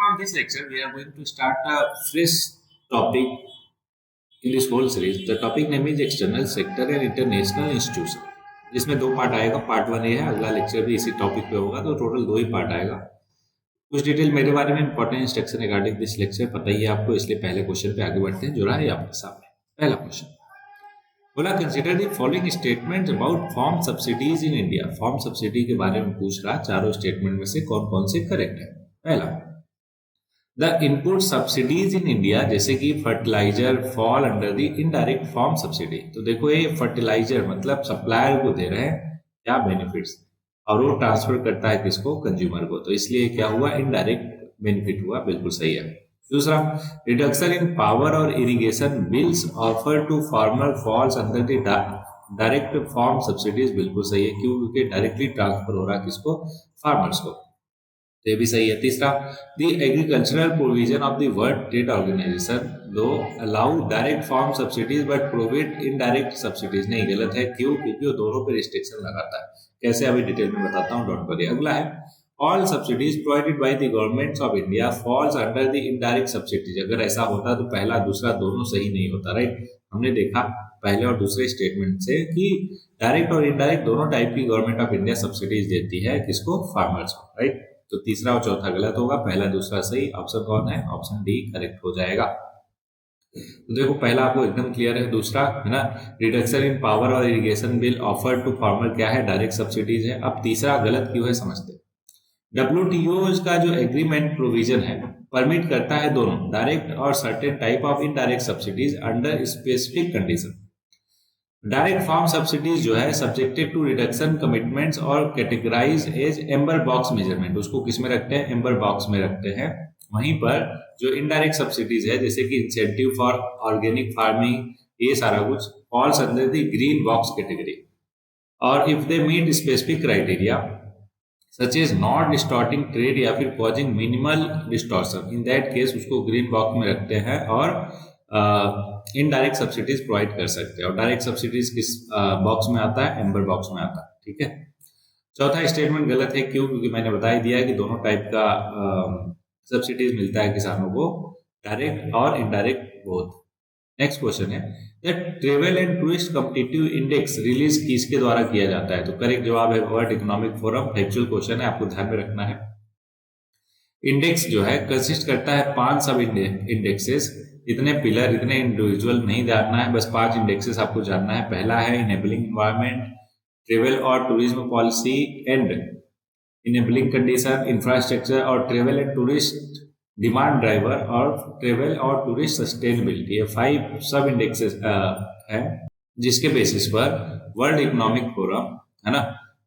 From this lecture, we are going to start a fresh topic in this whole series. The topic name is External Sector and International Institution. जिसमें दो part आएगा, part 1 ये है, अगला lecture भी इसी topic पे होगा, तो टोटल 2 ही पार्ट आएगा। कुछ डिटेल मेरे बारे में important instruction regarding this lecture पता ही है आपको, इसलिए पहले क्वेश्चन पे आगे बढ़ते हैं जो रहा है आपके सामने। पहला क्वेश्चन बोला, consider the following statement about form subsidies in India. Form subsidy के बारे में पूछ रहा, चारों स्टेटमेंट में से कौन कौन से करेक्ट है। पहला, the input subsidies in India जैसे कि fertiliser fall under the indirect form subsidy. तो देखो ये फर्टिलाइजर मतलब सप्लायर को दे रहे हैं क्या बेनिफिट्स, और वो ट्रांसफर करता है किसको, कंज्यूमर को, तो इसलिए क्या हुआ, इनडायरेक्ट बेनिफिट हुआ, बिल्कुल सही है। दूसरा, रिडक्शन इन पावर और irrigation bills offer to farmer falls under the direct form subsidies, बिल्कुल सही है, क्योंकि डायरेक्टली ट्रांसफर हो रहा है किसको, फार्मर्स को, तो ये भी सही है। तीसरा, the agricultural provision of the world trade organisation do allow direct form subsidies but provide indirect subsidies, नहीं गलत है, क्यों, क्योंकि वो दोनों पे रिस्ट्रिक्शन लगाता है। कैसे अभी डिटेल में बताता हूँ, डोंट वरी। अगला है, all subsidies provided by the governments of India false under the indirect subsidies. अगर ऐसा होता तो पहला दूसरा दोनों सही नहीं होता, राइट। हमने देखा पहले और दूसरे स्टेटमेंट से कि डायरेक्ट और इनडायरेक्ट दोनों टाइप की गवर्नमेंट ऑफ इंडिया सब्सिडीज देती है किसको, फार्मर्स को, राइट। तो तीसरा और चौथा गलत होगा, पहला दूसरा सही। ऑप्शन कौन है, ऑप्शन डी करेक्ट हो जाएगा। तो देखो पहला आपको एकदम क्लियर है, दूसरा है ना, रिडक्शन इन पावर और irrigation bill offer to farmer क्या है, डायरेक्ट सब्सिडीज है। अब तीसरा गलत क्यों है समझते। WTO का जो एग्रीमेंट प्रोविजन है परमिट करता है दोनों डायरेक्ट और certain type of indirect subsidies under specific condition. Direct farm subsidies जो है सब्जेक्टेड टू रिडक्शन कमिटमेंट्स और categorise as amber box measurement, उसको किस में रखते हैं, एम्बर बॉक्स में रखते हैं। वहीं पर जो इनडायरेक्ट सब्सिडीज है जैसे कि इंसेंटिव फॉर ऑर्गेनिक फार्मिंग, ये सारा कुछ falls under the green box category, और if they meet specific criteria such as not distorting trade या फिर causing minimal distortion, in that case उसको ग्रीन बॉक्स में रखते हैं और इनडायरेक्ट सब्सिडीज प्रोवाइड कर सकते हैं। और डायरेक्ट सब्सिडीज किस बॉक्स में आता है, एम्बर बॉक्स में आता है, ठीक है। चौथा स्टेटमेंट गलत है, क्यों, क्योंकि मैंने बता ही दिया है कि दोनों टाइप का सब्सिडीज मिलता है किसानों को, डायरेक्ट और इनडायरेक्ट बोथ। नेक्स्ट क्वेश्चन है, the travel and tourist competitive index release किसके द्वारा किया जाता है। तो करेक्ट जवाब है world economic forum. Factual question है, आपको ध्यान में रखना है। इंडेक्स जो है कंसिस्ट करता है 5 सब इंडेक्सेस, इतने पिलर, इतने इंडिविजुअल नहीं जानना है, बस 5 इंडेक्सेस आपको जानना है। पहला है इनेबलिंग एनवायरनमेंट, ट्रेवल और tourism policy and enabling condition, infrastructure और travel and tourist demand driver, और ट्रेवल और टूरिस्ट सस्टेनेबिलिटी। ये 5 सब इंडेक्सेस है जिसके बेसिस पर वर्ल्ड इकोनॉमिक फोरम है ना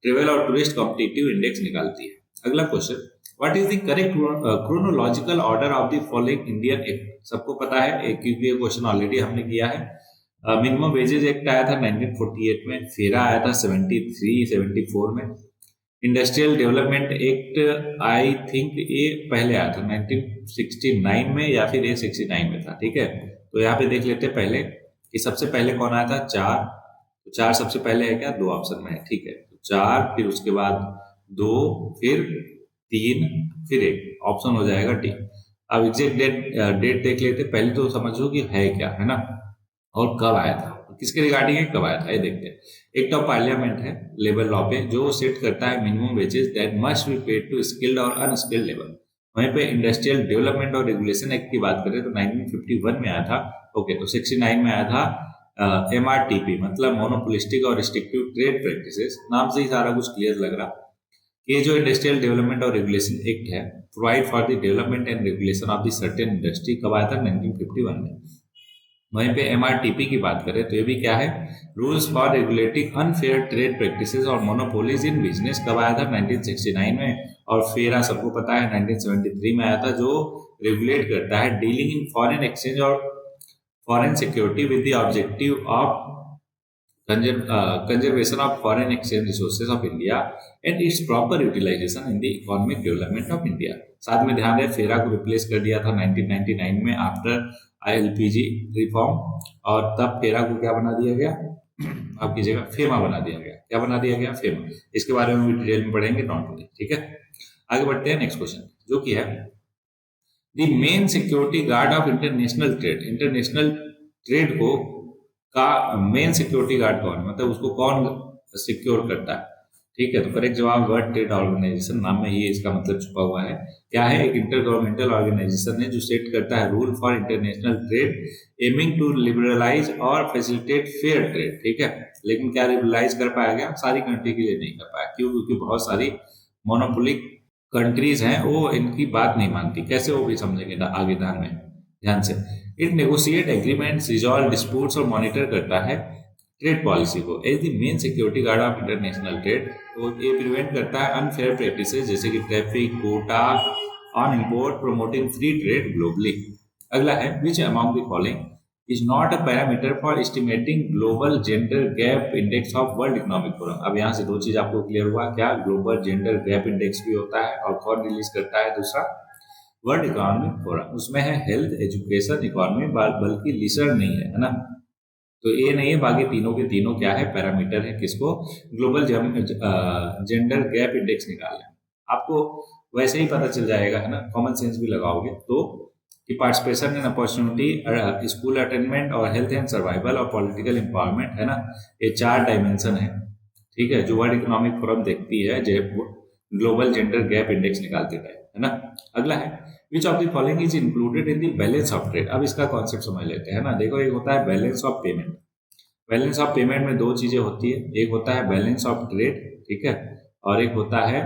ट्रेवल और टूरिस्ट कॉम्पिटिटिव इंडेक्स निकालती है। अगला question, what is the correct chronological order of the following Indian act. सबको पता है क्योंकि ये क्वेश्चन ऑलरेडी हमने किया है। मिनिमम वेजेस एक्ट आया था 1948 में, फेरा आया था 73-74 में, industrial development act I think ये पहले आया था 1969 में या फिर ये 69 में था, ठीक है। तो यहाँ पे देख लेते हैं पहले कि सबसे पहले कौन आया था, 4। तो 4 सबसे पहले है क्या, 2 ऑप्शन में है, ठीक है। तो 4, फिर उसके बाद 2, फिर 3, फिर 1, ऑप्शन हो जाएगा डी। अब एग्जैक्ट डेट देख लेते, पहले तो समझो कि है क्या, है ना, और कब आया था, किसके रिगार्डिंग है, कब आया था, ये देखते हैं। एक्ट ऑफ पार्लियामेंट है लेबर लॉ पे, जो सेट करता है minimum wages that must be paid to skilled और अनस्किल्ड लेबर। वहीं पे इंडस्ट्रियल डेवलपमेंट और रेगुलेशन एक्ट की बात करें तो 1951 में आया था, ओके। तो 69 में आया था MRTP, मतलब मोनोपोलिस्टिक और रिस्ट्रिक्टिव ट्रेड प्रैक्टिसेस। नाम से ही सारा कुछ क्लियर लग रहा। ये जो इंडस्ट्रियल डेवलपमेंट और रेगुलेशन एक्ट है provide for the development and regulation of the certain industry, कब आया था, 1951 में। वहीं पे MRTP की बात करें तो ये भी क्या है, rules for regulating unfair trade practices और मोनोपोलीज इन बिजनेस, कब आया था, 1969 में। और फेरा सबको पता है 1973 में आया था, जो रेगुलेट करता है डीलिंग इन फॉरेन एक्सचेंज और foreign security with the objective of conservation of foreign exchange resources of India and its proper utilization in the economic development of India। साथ में ध्यान रहे फेरा को रिप्लेस कर दिया था 1999 में आफ्टर ILPG रिफॉर्म, और तब फेरा को क्या बना दिया गया, आपकी जगह फेमा बना दिया गया। क्या बना दिया गया, फेमा। इसके बारे में भी डिटेल में पढ़ेंगे, डोंट वरी, ठीक है। आगे बढ़ते हैं नेक्स्ट क्वेश्चन, जो कि है the main security guard of international trade, international trade को का मेन सिक्योरिटी गार्ड कौन है, मतलब उसको कौन सिक्योर करता है। ठीक है, तो करेक्ट जवाब वर्ल्ड ट्रेड ऑर्गेनाइजेशन, नाम में ही इसका मतलब छुपा हुआ है। क्या है, एक इंटर गवर्नमेंटल ऑर्गेनाइजेशन है जो सेट करता है rule for international trade aiming to liberalise और फैसिलिटेट फेयर ट्रेड। ठीक है, लेकिन क्या लिबरलाइज कर पाया गया, सारी कंट्री के लिए नहीं कर पाया। क्यों? क्योंकि बहुत सारी मोनोपोलिक कंट्रीज हैं, वो इनकी बात नहीं मानती। कैसे, वो भी समझेंगे आगे ध्यान से। It negotiate agreements, resolve disputes और मॉनिटर करता है ट्रेड पॉलिसी को। As the main security guard of international trade, तो ये प्रिवेंट करता है अनफेयर प्रैक्टिसेस जैसे कि traffic, quota on import, promoting free trade globally. अगला है, which among the following is not a parameter for estimating global gender gap index of world economic forum. अब यहाँ से दो चीज आपको क्लियर हुआ, क्या ग्लोबल जेंडर गैप इंडेक्स भी होता है और कौन रिलीज करता है, दूसरा वर्ल्ड इकोनॉमिक फोरम। उसमें है हेल्थ, एजुकेशन, इकोनॉमी, बल्कि लिसर नहीं है ना। तो ये नहीं है, बाकी तीनों के तीनों क्या है, पैरामीटर है किसको, ग्लोबल जेंडर गैप इंडेक्स निकालना है। आपको वैसे ही पता चल जाएगा है ना, कॉमन सेंस भी लगाओगे तो, कि पार्टिसिपेशन इन अपॉर्चुनिटी, स्कूल अटेंडमेंट और हेल्थ एंड सर्वाइवल और पॉलिटिकल एम्पावरमेंट है ना, ये 4 डायमेंशन है। ठीक है, जो वर्ल्ड इकोनॉमिक फोरम देखती है, जो ग्लोबल जेंडर गैप इंडेक्स निकालती है ना। अगला है, which of the following is included in the balance of trade. अब इसका कॉन्सेप्ट समझ लेते हैं ना। देखो, एक होता है balance of payment. Balance of payment में दो चीजें होती है, एक होता है बैलेंस ऑफ ट्रेड, ठीक है, और एक होता है,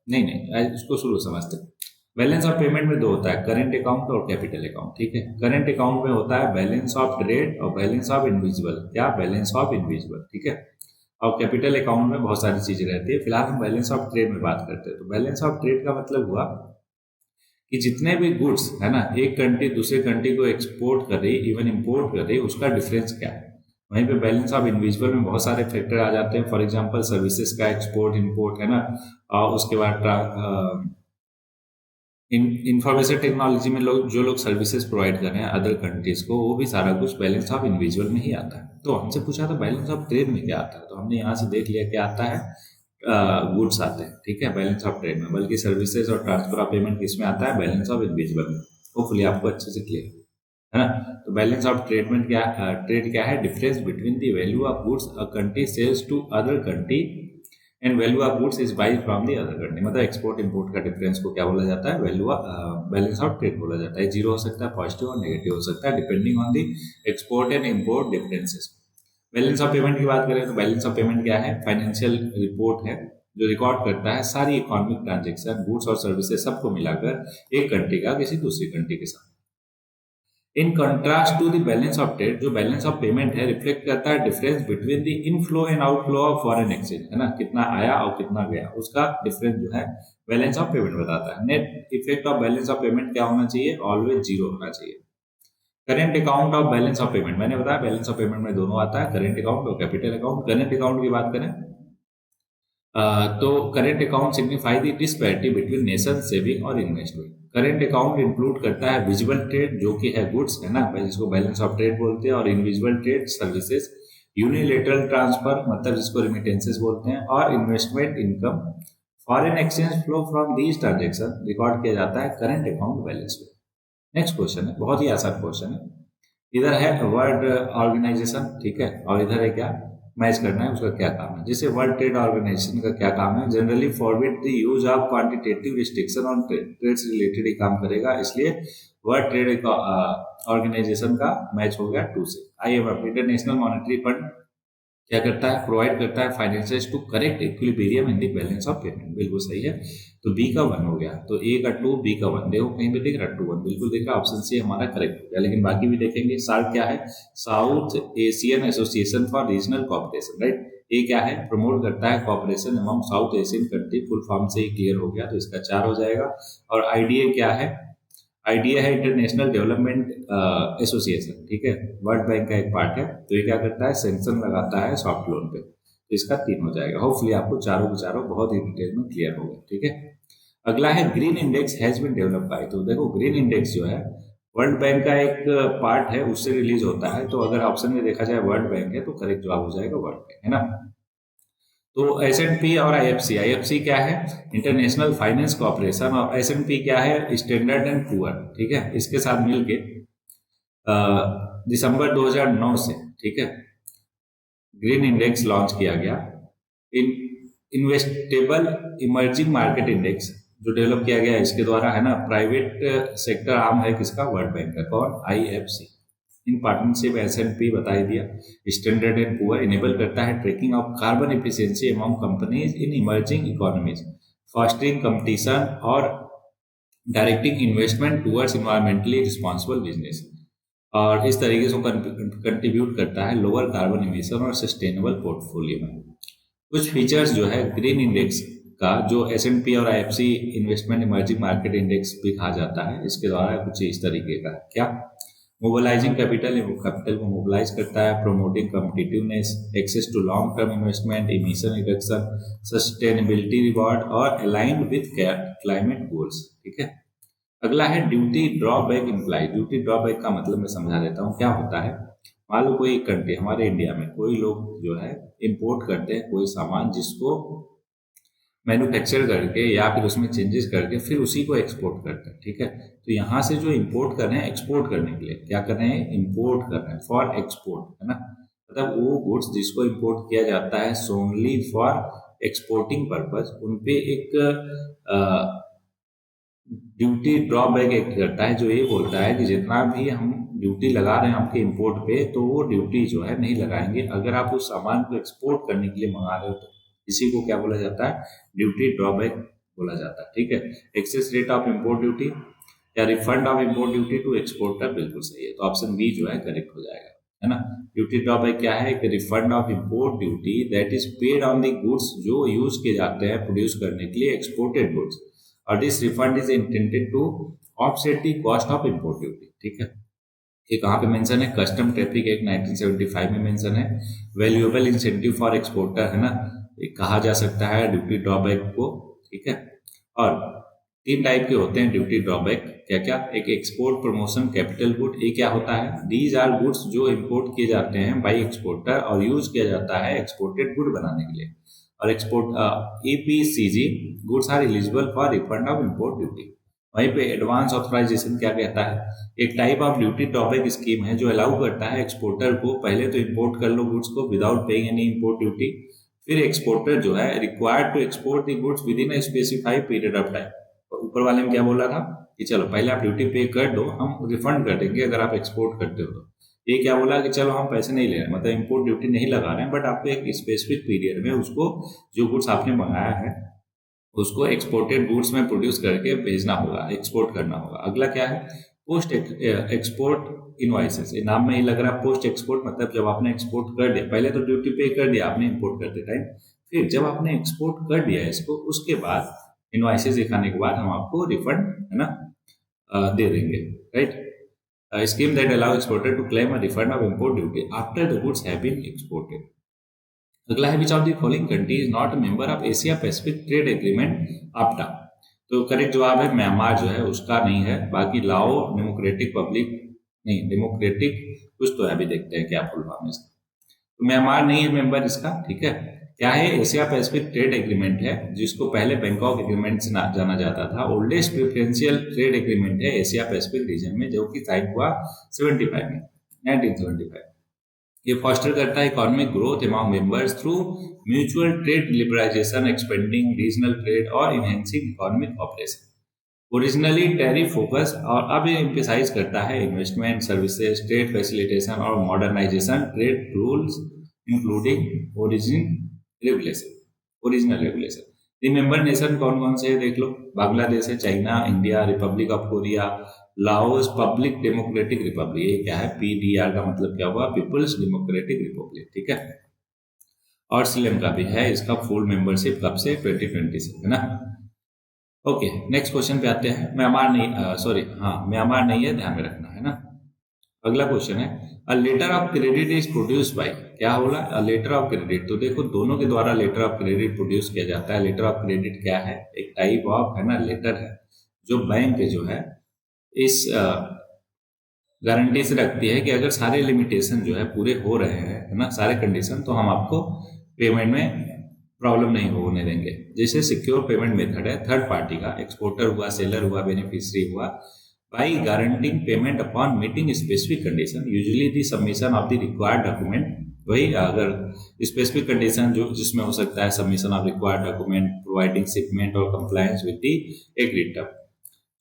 नहीं इसको शुरू समझते हैं। बैलेंस ऑफ पेमेंट में दो होता है, करेंट अकाउंट और कैपिटल अकाउंट। ठीक है, करेंट अकाउंट में होता है बैलेंस ऑफ ट्रेड और बैलेंस ऑफ इनविजिबल, क्या, बैलेंस ऑफ इनविजिबल। ठीक है, और कैपिटल अकाउंट में बहुत सारी चीजें रहती है। फिलहाल हम बैलेंस ऑफ ट्रेड में बात करते हैं। तो बैलेंस ऑफ ट्रेड का मतलब हुआ कि जितने भी गुड्स है ना, एक कंट्री दूसरे कंट्री को एक्सपोर्ट कर रही, इवन इंपोर्ट कर रही, उसका डिफरेंस क्या है। वहीं पे बैलेंस ऑफ इनविजिबल में बहुत सारे फैक्टर आ जाते हैं। फॉर एग्जांपल सर्विसेज का एक्सपोर्ट इंपोर्ट है ना, और उसके बाद इंफॉर्मेशन टेक्नोलॉजी में जो लोग सर्विसेज प्रोवाइड कर रहे हैं अदर कंट्रीज को, वो भी सारा कुछ बैलेंस ऑफ इनविजिबल में ही आता है। तो हमसे पूछा था बैलेंस ऑफ ट्रेड में क्या आता है, तो हमने यहाँ से देख लिया क्या आता है, गुड्स आते हैं। ठीक है, बैलेंस ऑफ ट्रेड में, बल्कि सर्विसेज और ट्रांसफर ऑफ पेमेंट किसमें आता है, बैलेंस ऑफ इनविजिबल में। होपफुली आपको अच्छे से क्लियर है ना। तो बैलेंस ऑफ ट्रेड क्या है, difference between the value of goods a country sells to other country and value of goods is buy from the other country. मतलब एक्सपोर्ट इंपोर्ट का डिफरेंस को क्या बोला जाता है, वैल्यू बैलेंस ऑफ ट्रेड बोला जाता है। जीरो हो सकता है, पॉजिटिव और नेगेटिव हो सकता है, depending on the export and import differences. Balance of payment की बात करें तो बैलेंस ऑफ पेमेंट क्या है, फाइनेंशियल रिपोर्ट है जो रिकॉर्ड करता है सारी इकोनॉमिक ट्रांजेक्शन, गुड्स और सर्विसेज सबको मिलाकर एक कंट्री का किसी दूसरी कंट्री के साथ। In contrast to the balance of trade, जो बैलेंस ऑफ पेमेंट है रिफ्लेक्ट करता है difference between the inflow and outflow of foreign exchange, है ना, कितना आया और कितना गया, उसका डिफरेंस जो है बैलेंस ऑफ पेमेंट बताता है। Net effect of balance of payment क्या होना चाहिए, ऑलवेज जीरो होना चाहिए। Current account of balance of payment, मैंने बताया बैलेंस ऑफ पेमेंट में दोनों आता है, करेंट अकाउंट और कैपिटल अकाउंट। करेंट अकाउंट की बात करें तो current account signify the disparity between nation saving और इन्वेस्टमेंट। करेंट अकाउंट इंक्लूड करता है विजिबल ट्रेड जो कि है गुड्स, है ना, जिसको बैलेंस ऑफ ट्रेड बोलते हैं, और invisible trade services, unilateral transfer मतलब जिसको रिमिटेंसेस बोलते हैं, और investment income, foreign exchange flow from these transaction record किया जाता है करंट अकाउंट बैलेंस में। नेक्स्ट क्वेश्चन है, बहुत ही आसान क्वेश्चन है। इधर है वर्ल्ड ऑर्गेनाइजेशन, ठीक है, और इधर है क्या, मैच करना है उसका क्या काम है। जैसे वर्ल्ड ट्रेड ऑर्गेनाइजेशन का क्या काम है, generally forbid the use of quantitative restriction on trade से रिलेटेड ही काम करेगा, इसलिए वर्ल्ड ट्रेड ऑर्गेनाइजेशन का मैच हो गया 2 से। IMF इंटरनेशनल मॉनेटरी फंड क्या करता है, प्रोवाइड करता है finances to correct equilibrium in the balance of payment, बिल्कुल सही है। तो बी का 1 हो गया, तो ए का 2, बी का 1, देखो कहीं पे दिख रहा 2 1, बिल्कुल दिख रहा, ऑप्शन सी हमारा करेक्ट हो गया। लेकिन बाकी भी देखेंगे। सार्क क्या है, south Asian association for regional cooperation, right. ये क्या है, प्रमोट करता है cooperation among south Asian country, full form से ही क्लियर हो गया, तो इसका 4 हो जाएगा। और IDA क्या है, IDA है इंटरनेशनल डेवलपमेंट एसोसिएशन, ठीक है, वर्ल्ड बैंक का एक पार्ट है। तो ये क्या करता है, सैंक्शन लगाता है सॉफ्ट लोन पे, तो इसका 3 हो जाएगा। होपफुली आपको चारों के चारों बहुत ही डिटेल में क्लियर हो गया, ठीक है। अगला है green index has been develop by, तो देखो ग्रीन इंडेक्स जो है वर्ल्ड बैंक का एक पार्ट है, उससे रिलीज होता है। तो अगर ऑप्शन में देखा जाए वर्ल्ड बैंक है तो करेक्ट जवाब हो जाएगा वर्ल्ड बैंक, है ना। तो S&P और IFC क्या है, इंटरनेशनल फाइनेंस कॉर्पोरेशन, और S&P क्या है, स्टैंडर्ड एंड पुअर, ठीक है। इसके साथ मिलके दिसंबर 2009 से, ठीक है, ग्रीन इंडेक्स लॉन्च किया गया। इन इन्वेस्टेबल इमर्जिंग मार्केट इंडेक्स जो डेवलप किया गया है इसके द्वारा, है ना। प्राइवेट सेक्टर आर्म है किसका, वर्ल्ड बैंक का। कौन, IFC। इन पार्टनरशिप S&P बता ही दिया। स्टैंडर्ड एंड पुअर इनेबल करता है tracking of carbon efficiency among companies in emerging economies, fostering competition और directing investment towards environmentally responsible business. और इस तरीके से कंट्रीब्यूट करता है लोअर कार्बन इमिशन और सस्टेनेबल पोर्टफोलियो में। कुछ फीचर्स जो है ग्रीन इंडेक्स का, जो S&P और IFC investment emerging market index भी कहा जाता है, इसके द्वारा कुछ इस तरीके का क्या, मोबिलाइजिंग कैपिटल को मोबिलाइज करता है, promoting competitiveness, access to long term investment, emission reduction, sustainability reward और अलाइंड विद क्लाइमेट गोल्स, ठीक है। अगला है duty drawback imply. Duty drawback का मतलब मैं समझा देता हूँ क्या होता है। मान लो कोई कंट्री, हमारे इंडिया में कोई लोग जो है इंपोर्ट करते हैं कोई सामान, जिसको मैन्युफैक्चर करके या फिर उसमें चेंजेस करके फिर उसी को एक्सपोर्ट करते हैं, ठीक है। तो यहाँ से जो इंपोर्ट कर रहे हैं एक्सपोर्ट करने के लिए, क्या कर रहे हैं, इंपोर्ट कर रहे हैं फॉर एक्सपोर्ट, है ना। मतलब वो गुड्स जिसको इंपोर्ट किया जाता है सोनली फॉर एक्सपोर्टिंग पर्पज, उनपे एक ड्यूटी ड्रॉबैक एक्ट करता है, जो ये बोलता है कि जितना भी हम ड्यूटी लगा रहे हैं आपके इंपोर्ट पे, तो वो ड्यूटी जो है नहीं लगाएंगे अगर आप उस सामान को एक्सपोर्ट करने के लिए मंगा रहे हो तो। इसी को क्या बोला जाता है, ड्यूटी ड्रॉबैक बोला जाता है, ठीक है। Excess rate of import duty या refund of import duty to exporter, बिल्कुल सही है। तो ऑप्शन बी जो है करेक्ट हो जाएगा, है ना। ड्यूटी ड्रॉबैक क्या है, कि refund of import duty that is paid on the goods जो यूज किए जाते हैं प्रोड्यूस करने के लिए एक्सपोर्टेड गुड्स, और this refund is intended to offset the cost of import duty, ठीक है। ये कहाँ पे मेंशन है, कस्टम ट्रैफिक एक्ट 1975 में मेंशन है। वैल्यूएबल इंसेंटिव फॉर एक्सपोर्टर, है ना, ये कहा जा सकता है ड्यूटी ड्रॉबैक को, ठीक है। और 3 टाइप के होते हैं ड्यूटी ड्रॉबैक, क्या क्या, एक एक्सपोर्ट प्रमोशन कैपिटल गुड, ये क्या होता है, दीज आर गुड्स जो इंपोर्ट किए जाते हैं बाई एक्सपोर्टर और यूज किया जाता है एक्सपोर्टेड गुड बनाने के लिए। और export EPCG goods are eligible for refund of import duty. वहीं पे एडवांस ऑथराइजेशन क्या कहता है, एक type of duty drawback scheme है जो अलाउ करता है एक्सपोर्टर को पहले तो इंपोर्ट कर लो गुड्स को without paying any import duty, फिर एक्सपोर्टर जो है required to export the goods within a specified period of time. ऊपर वाले में क्या बोला था कि चलो पहले आप ड्यूटी पे कर दो, हम रिफंड कर देंगे अगर आप एक्सपोर्ट करते हो तो। ये क्या बोला कि चलो हम पैसे नहीं ले रहे, मतलब इंपोर्ट ड्यूटी नहीं लगा रहे हैं, बट आपको एक स्पेसिफिक पीरियड में उसको जो गुड्स आपने मंगाया है उसको एक्सपोर्टेड गुड्स में प्रोड्यूस करके भेजना होगा, एक्सपोर्ट करना होगा। अगला क्या है, पोस्ट एक्सपोर्ट इनवॉइसेस। ये नाम में ही लग रहा है पोस्ट एक्सपोर्ट, मतलब जब आपने एक्सपोर्ट कर दिया, पहले तो ड्यूटी पे कर दिया आपने इंपोर्ट करते टाइम, फिर जब आपने एक्सपोर्ट कर दिया इसको, उसके बाद इनवॉइसेस दिखाने के बाद हम आपको रिफंड, है ना, दे देंगे, right. Scheme that allow exporter to claim a refund of import duty after the goods have been exported. अगला है, which of the following country is not a member of Asia Pacific trade agreement APTA. तो correct जवाब है Myanmar जो है उसका नहीं है, बाकी लाओ, डेमोक्रेटिक पब्लिक, नहीं डेमोक्रेटिक कुछ तो है, अभी देखते हैं क्या फुल फॉर्म है इसका। तो म्यांमार नहीं है मेंबर इसका, ठीक है। क्या है, एशिया पैसिफिक ट्रेड एग्रीमेंट है, जिसको पहले बैंकॉक एग्रीमेंट से जाना जाता था। ओल्डेस्ट प्रेफरेंशियल ट्रेड एग्रीमेंट है एशिया पैसिफिक रीजन में, जो कि साइन हुआ 75 में, 1975। ये फॉस्टर करता है economic growth among members through mutual trade liberalisation, expanding regional trade और enhancing economic cooperation. Originally tariff focus, और अब ये एम्फेसाइज करता है इन्वेस्टमेंट, सर्विसेज, ट्रेड फैसिलिटेशन और modernisation trade rules including original regulation. Remember nation कौन कौन से है देख लो, बांग्लादेश है, China, India, republic of Korea, Laos, public democratic republic. ये क्या है, PDR का मतलब क्या हुआ, पीपुल्स डेमोक्रेटिक रिपब्लिक, ठीक है। और श्रीलंका भी है, इसका फुल मेंबरशिप कब से, 2020 से, है ना। ओके, नेक्स्ट क्वेश्चन पे आते हैं। म्यांमार नहीं, सॉरी, हाँ म्यांमार नहीं है, ध्यान में रखना है ना। अगला क्वेश्चन है, a letter of credit is produce by, क्या बोला, अ लेटर ऑफ क्रेडिट। तो देखो दोनों के द्वारा लेटर ऑफ क्रेडिट प्रोड्यूस किया जाता है। लेटर ऑफ क्रेडिट क्या है, एक टाइप ऑफ, है ना, लेटर है जो बैंक जो है इस गारंटी से रखती है कि अगर सारे लिमिटेशन जो है पूरे हो रहे हैं, है ना, सारे कंडीशन, तो हम आपको पेमेंट में प्रॉब्लम नहीं होने देंगे। जैसे सिक्योर पेमेंट मेथड है थर्ड पार्टी का, एक्सपोर्टर हुआ, सेलर हुआ, बेनिफिशियरी हुआ, by guaranteeing payment upon meeting specific condition, usually the submission of the required document. वही अगर स्पेसिफिक कंडीशन जो जिसमें हो सकता है submission of required document, providing shipment और compliance with the agreed term.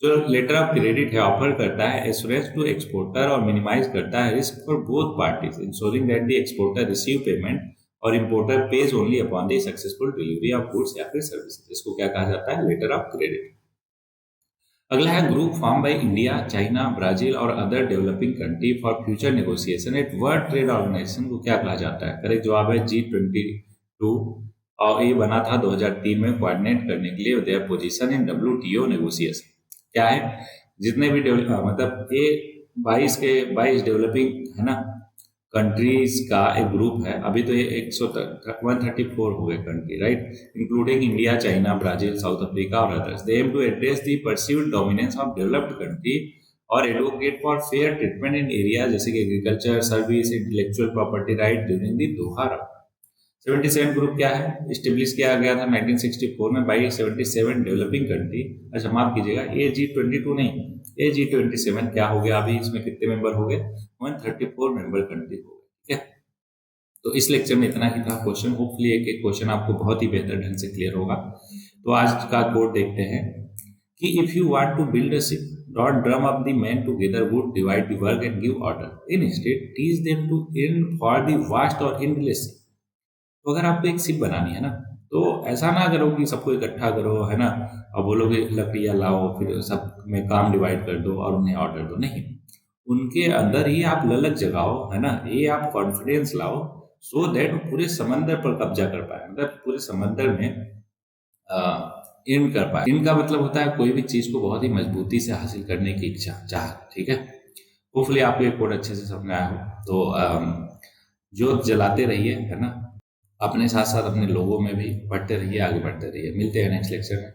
जो लेटर ऑफ क्रेडिट है ऑफर करता है एश्योरेंस टू एक्सपोर्टर और मिनिमाइज करता है risk for both parties, ensuring that the exporter receive payment और importer pays only upon the successful delivery of goods या फिर सर्विसेज। इसको क्या कहा जाता है? Letter of credit. अगला है group form by India, China, Brazil और other developing country for future negotiation at world trade organisation को क्या कहा जाता है? करेक्ट जवाब है G22 और ये बना था 2003 में कोऑर्डिनेट करने के लिए their position in WTO negotiation. क्या है? जितने भी मतलब ये 22 डेवलपिंग है ना कंट्रीज का एक ग्रुप है। अभी तो ये 134 हो गए country, right, including India, China, Brazil, South Africa और others. They aim to address the perceived dominance of developed country और advocate for fair treatment in area जैसे कि agriculture, service, intellectual property right during the Doha round. 77 group क्या है? Establish किया गया था 1964 में बाई 77 डेवलपिंग कंट्री। अच्छा माफ कीजिएगा, ये G22 नहीं, ये G27 क्या हो गया? अभी इसमें कितने मेंबर हो गए? 134 मेंबर कंट्री हो गए। ठीक है, तो इस लेक्चर में इतना ही था क्वेश्चन। होपफुली एक एक क्वेश्चन आपको बहुत ही बेहतर ढंग से क्लियर होगा। तो आज का कोड देखते हैं कि if you want to build a ship, don't drum up the man together wood divide the work and give order, instead teach them to yearn for the vast और एंडलेस। तो अगर आपको एक शिप बनानी है ना, तो ऐसा ना करो कि सबको इकट्ठा करो, है ना, और बोलोगे लकड़ियाँ लाओ, फिर सब में काम डिवाइड कर दो और उन्हें ऑर्डर दो। नहीं, उनके अंदर ही आप ललक जगाओ, है ना, ये आप कॉन्फिडेंस लाओ, सो दैट पूरे समंदर पर कब्जा कर पाए, मतलब पूरे समंदर में इन कर पाए। इनका मतलब होता है कोई भी चीज को बहुत ही मजबूती से हासिल करने की इच्छा, चाह। ठीक है, होपफुली आपको ये कोड अच्छे से समझ में आया हो। तो जोत जलाते रहिए, है ना, अपने साथ साथ अपने लोगों में भी बढ़ते रहिए, आगे बढ़ते रहिए। मिलते हैं नेक्स्ट लेक्चर में।